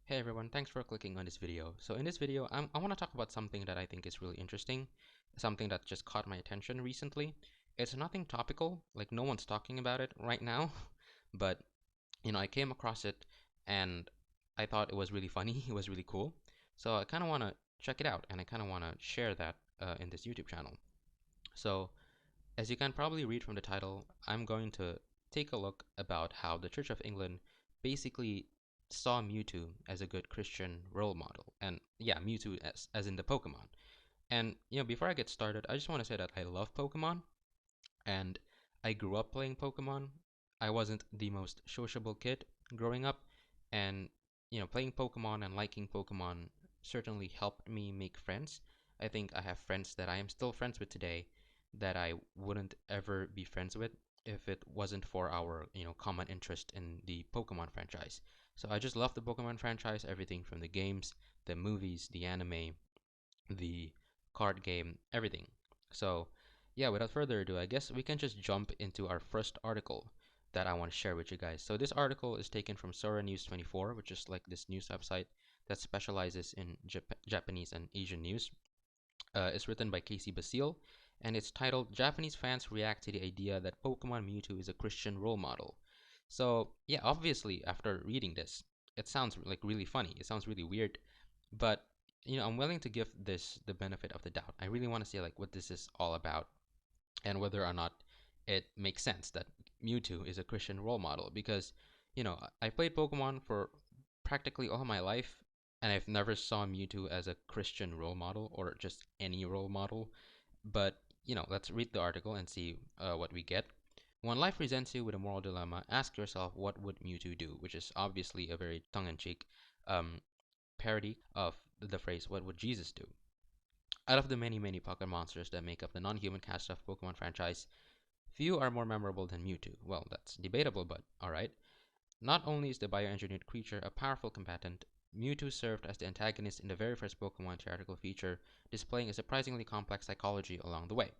Hey everyone, thanks for clicking on this video. So in this video, I want to talk about something that I think is really interesting, something that just caught my attention recently. It's nothing topical, like no one's talking about it right now, but I came across it and I thought it was really funny, it was really cool. So I kind of want to check it out and I kind of want to share that in this YouTube channel. So as you can probably read from the title, I'm going to take a look about how the Church of England basically saw Mewtwo as a good Christian role model. And yeah, Mewtwo as in the Pokemon. And before I get started, I just want to say that I love Pokemon and I grew up playing Pokemon. I wasn't the most sociable kid growing up, and playing Pokemon and liking Pokemon certainly helped me make friends. I think I have friends that I am still friends with today that I wouldn't ever be friends with if it wasn't for our, common interest in the Pokemon franchise. So I just love the Pokemon franchise, everything from the games, the movies, the anime, the card game, everything. So, yeah, without further ado, I guess we can just jump into our first article that I want to share with you guys. So, this article is taken from Sora News 24, which is like this news website that specializes in Japanese and Asian news. It's written by Casey Basile, and it's titled Japanese Fans React to the Idea That Pokemon Mewtwo is a Christian Role Model. So, yeah, obviously, after reading this, it sounds like really funny. It sounds really weird, but I'm willing to give this the benefit of the doubt. I really want to see like what this is all about and whether or not it makes sense that Mewtwo is a Christian role model because I played Pokemon for practically all my life and I've never saw Mewtwo as a Christian role model or just any role model. But let's read the article and see what we get. When life presents you with a moral dilemma, ask yourself what would Mewtwo do, which is obviously a very tongue-in-cheek um, parody of the phrase, what would Jesus do? Out of the many, many Pokemon monsters that make up the non-human cast of Pokemon franchise, few are more memorable than Mewtwo. Well, that's debatable, but alright. Not only is the bioengineered creature a powerful combatant, Mewtwo served as the antagonist in the very first Pokemon theatrical feature, displaying a surprisingly complex psychology along the way.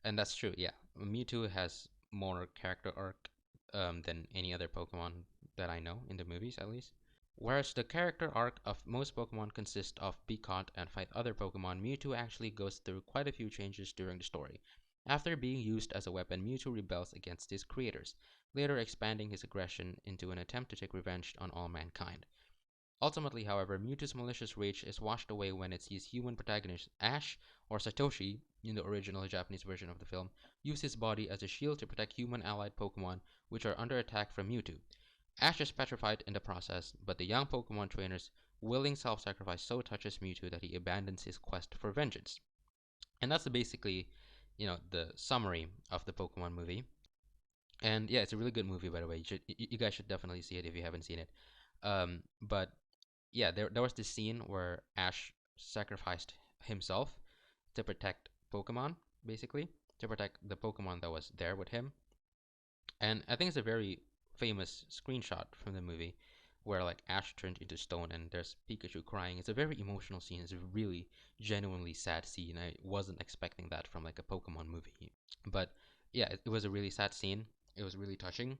And that's true, yeah. Mewtwo has more character arc than any other Pokemon that I know, in the movies at least. Whereas the character arc of most Pokemon consists of be caught and fight other Pokemon, Mewtwo actually goes through quite a few changes during the story. After being used as a weapon, Mewtwo rebels against his creators, later expanding his aggression into an attempt to take revenge on all mankind. Ultimately, however, Mewtwo's malicious rage is washed away when it sees human protagonist Ash, or Satoshi in the original Japanese version of the film, use his body as a shield to protect human allied Pokemon which are under attack from Mewtwo. Ash is petrified in the process, but the young Pokemon trainer's willing self-sacrifice so touches Mewtwo that he abandons his quest for vengeance. And that's basically, the summary of the Pokemon movie. And yeah, it's a really good movie, by the way. You guys should definitely see it if you haven't seen it. But yeah, there was this scene where Ash sacrificed himself to protect Pokemon, basically, to protect the Pokemon that was there with him. And I think it's a very famous screenshot from the movie where like Ash turned into stone and there's Pikachu crying. It's a very emotional scene. It's a really genuinely sad scene. I wasn't expecting that from like a Pokemon movie. But yeah, it was a really sad scene. It was really touching.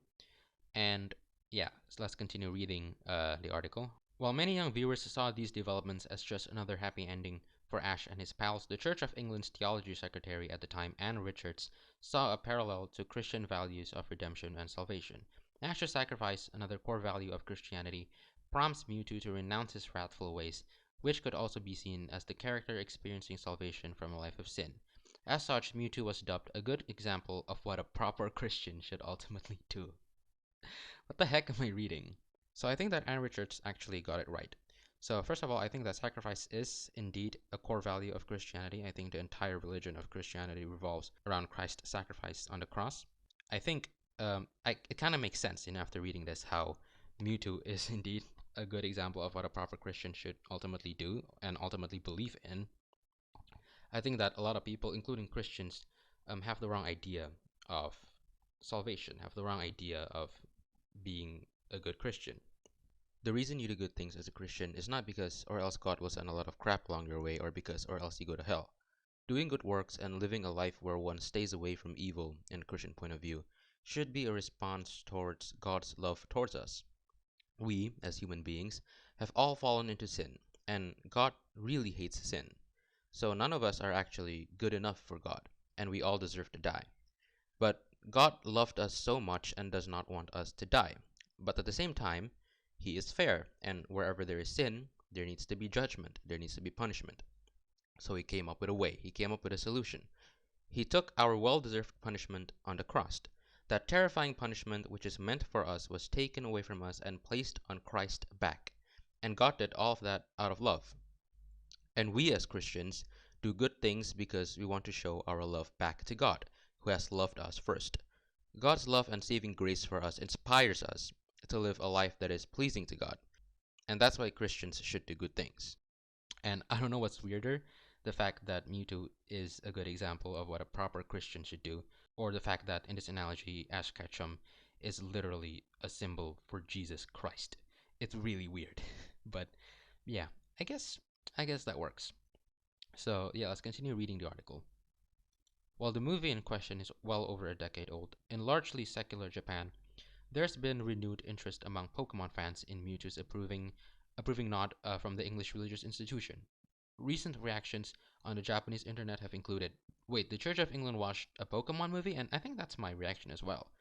And yeah, so let's continue reading the article. While many young viewers saw these developments as just another happy ending for Ash and his pals, the Church of England's theology secretary at the time, Anne Richards, saw a parallel to Christian values of redemption and salvation. Ash's sacrifice, another core value of Christianity, prompts Mewtwo to renounce his wrathful ways, which could also be seen as the character experiencing salvation from a life of sin. As such, Mewtwo was dubbed a good example of what a proper Christian should ultimately do. What the heck am I reading? So I think that Anne Richards actually got it right. So first of all, I think that sacrifice is indeed a core value of Christianity. I think the entire religion of Christianity revolves around Christ's sacrifice on the cross. I think it kind of makes sense, after reading this, how Mewtwo is indeed a good example of what a proper Christian should ultimately do and ultimately believe in. I think that a lot of people, including Christians, have the wrong idea of salvation, have the wrong idea of being a good Christian. The reason you do good things as a Christian is not because or else God will send a lot of crap along your way or because or else you go to hell. Doing good works and living a life where one stays away from evil in a Christian point of view should be a response towards God's love towards us. We, as human beings, have all fallen into sin, and God really hates sin. So none of us are actually good enough for God, and we all deserve to die. But God loved us so much and does not want us to die. But at the same time, He is fair, and wherever there is sin, there needs to be judgment, there needs to be punishment. So He came up with a way, He came up with a solution. He took our well deserved punishment on the cross. That terrifying punishment which is meant for us was taken away from us and placed on Christ's back. And God did all of that out of love. And we as Christians do good things because we want to show our love back to God, who has loved us first. God's love and saving grace for us inspires us to live a life that is pleasing to God. And that's why Christians should do good things. And I don't know what's weirder, the fact that Mewtwo is a good example of what a proper Christian should do, or the fact that in this analogy, Ash Ketchum is literally a symbol for Jesus Christ. It's really weird. But yeah, I guess I guess that works. So yeah, let's continue reading the article. While the movie in question is well over a decade old, in largely secular Japan, there's been renewed interest among Pokemon fans in Mewtwo's approving nod from the English religious institution. Recent reactions on the Japanese internet have included, wait, the Church of England watched a Pokemon movie? And I think that's my reaction as well.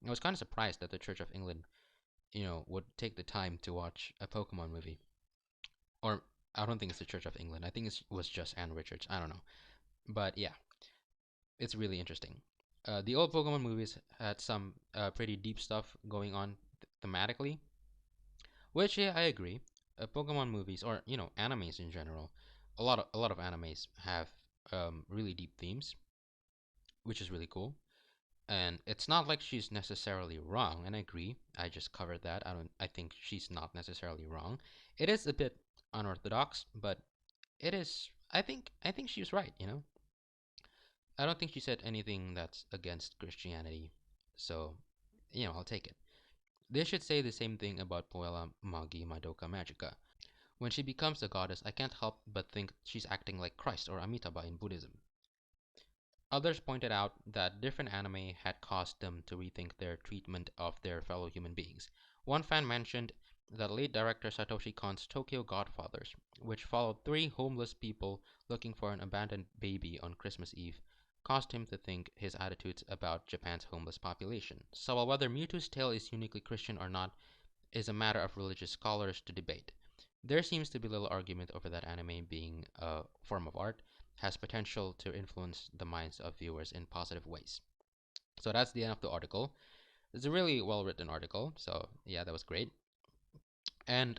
I was kind of surprised that the Church of England, would take the time to watch a Pokemon movie. Or I don't think it's the Church of England. I think it was just Anne Richards. I don't know. But yeah, it's really interesting. The old Pokemon movies had some pretty deep stuff going on thematically, which yeah, I agree. Pokemon movies, or animes in general, a lot of animes have really deep themes, which is really cool. And it's not like she's necessarily wrong, and I agree. I just covered that. I think she's not necessarily wrong. It is a bit unorthodox, but it is. I think she was right. I don't think she said anything that's against Christianity, so I'll take it. They should say the same thing about Poela Magi Madoka Magica. When she becomes a goddess, I can't help but think she's acting like Christ or Amitabha in Buddhism. Others pointed out that different anime had caused them to rethink their treatment of their fellow human beings. One fan mentioned that late director Satoshi Kon's Tokyo Godfathers, which followed three homeless people looking for an abandoned baby on Christmas Eve, caused him to think his attitudes about Japan's homeless population. So while whether Mewtwo's tale is uniquely Christian or not is a matter of religious scholars to debate. There seems to be little argument over that anime being a form of art has potential to influence the minds of viewers in positive ways. So that's the end of the article. It's a really well written article, so yeah, that was great. And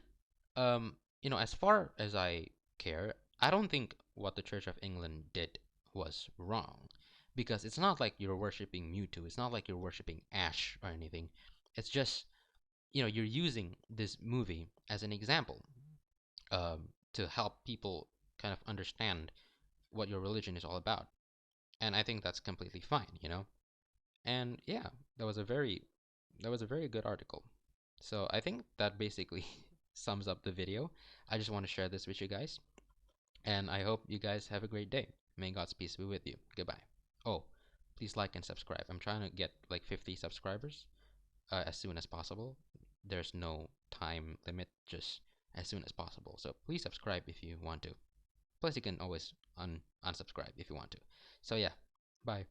as far as I care, I don't think what the Church of England did was wrong. Because it's not like you're worshipping Mewtwo, it's not like you're worshipping Ash or anything. It's just, you're using this movie as an example to help people kind of understand what your religion is all about. And I think that's completely fine. And yeah, that was a very good article. So I think that basically sums up the video. I just want to share this with you guys, and I hope you guys have a great day. May God's peace be with you. Goodbye. Oh, please like and subscribe. I'm trying to get like 50 subscribers as soon as possible. There's no time limit, just as soon as possible. So please subscribe if you want to. Plus, you can always unsubscribe if you want to. So yeah, bye.